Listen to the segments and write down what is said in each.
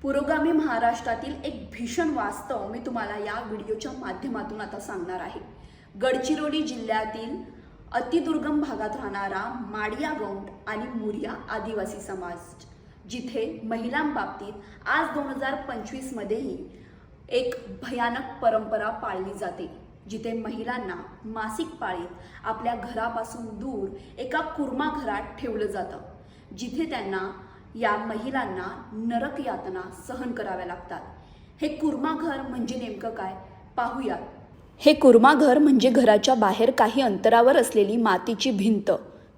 पुरोगामी महाराष्ट्रातील एक भीषण वास्तव मी तुम्हाला या व्हिडिओच्या माध्यमातून आता सांगणार आहे। गडचिरोली जिल्ह्यातील अतिदुर्गम भागात राहणारा माडिया गौंड आणि मुरिया आदिवासी समाज, जिथे महिलांबाबतीत आज 2025 मध्येही एक भयानक परंपरा पाळली जाते, जिथे महिलांना मासिक पाळीत आपल्या घरापासून दूर एका कुर्मा घरात ठेवलं जातं, जिथे त्यांना या महिलांना नरक यातना सहन कराव्या लागतात। हे कुर्मा घर म्हणजे नेमकं काय पाहूया। हे कुर्मा घर म्हणजे घराच्या बाहेर काही अंतरावर असलेली मातीची भिंत,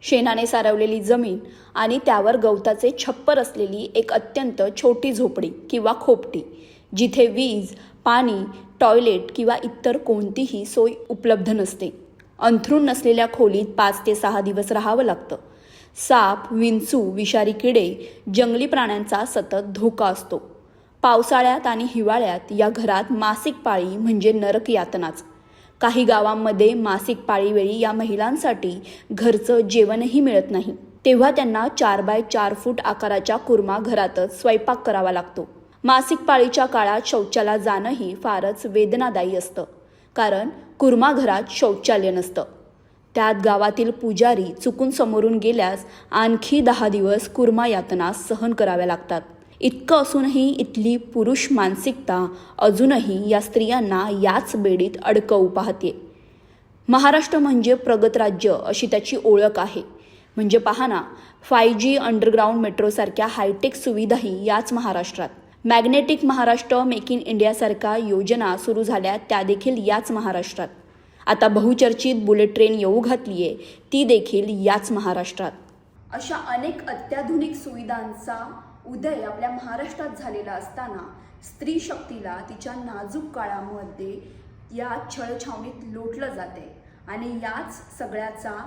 शेणाने सारवलेली जमीन आणि त्यावर गवताचे छप्पर असलेली एक अत्यंत छोटी झोपडी किंवा खोपटी, जिथे वीज, पाणी, टॉयलेट किंवा इतर कोणतीही सोय उपलब्ध नसते। अंथरूण नसलेल्या खोलीत 5 ते 6 दिवस राहावं लागतं। साप, विंचू, विषारी किडे, जंगली प्राण्यांचा सतत धोका असतो। पावसाळ्यात आणि हिवाळ्यात या घरात मासिक पाळी म्हणजे नरक यातनाच। काही गावांमध्ये मासिक पाळीवेळी या महिलांसाठी घरचं जेवणही मिळत नाही, तेव्हा त्यांना 4 बाय 4 फूट आकाराच्या कुर्मा घरातच स्वयंपाक करावा लागतो। मासिक पाळीच्या काळात शौचाला जाणंही फारच वेदनादायी असतं, कारण कुर्मा घरात शौचालय नसतं। त्यात गावातील पुजारी चुकून समोरून गेल्यास आणखी 10 दिवस कुर्मा यातना सहन कराव्या लागतात। इतकं असूनही इथली पुरुष मानसिकता अजूनही या स्त्रियांना याच बेडीत अडकवू पाहते। महाराष्ट्र म्हणजे प्रगत राज्य अशी त्याची ओळख आहे। म्हणजे पहा ना, 5G अंडरग्राऊंड मेट्रोसारख्या हायटेक सुविधाही याच महाराष्ट्रात। मॅग्नेटिक महाराष्ट्र, मेक इन इंडियासारख्या योजना सुरू झाल्या त्या देखील याच महाराष्ट्रात। आता बहुचर्चित बुलेट ट्रेन येऊ घातलीये, ती देखील याच महाराष्ट्रात। अशा अनेक अत्याधुनिक सुविधांचा उदय आपल्या महाराष्ट्रात झालेला असताना स्त्री शक्तीला तिच्या नाजूक काळामध्ये या छळछावणीत लोटलं जाते आणि याच सगळ्याचा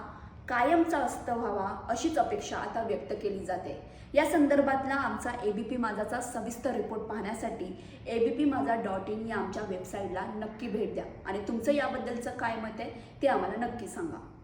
कायमचा अस्त व्हावा अशीच अपेक्षा आता व्यक्त केली जाते। या संदर्भातला आमचा ABP माझाचा सविस्तर रिपोर्ट पाहण्यासाठी abpmaza.in या आमच्या वेबसाईटला नक्की भेट द्या आणि तुमचं याबद्दलचं काय मत आहे ते आम्हाला नक्की सांगा।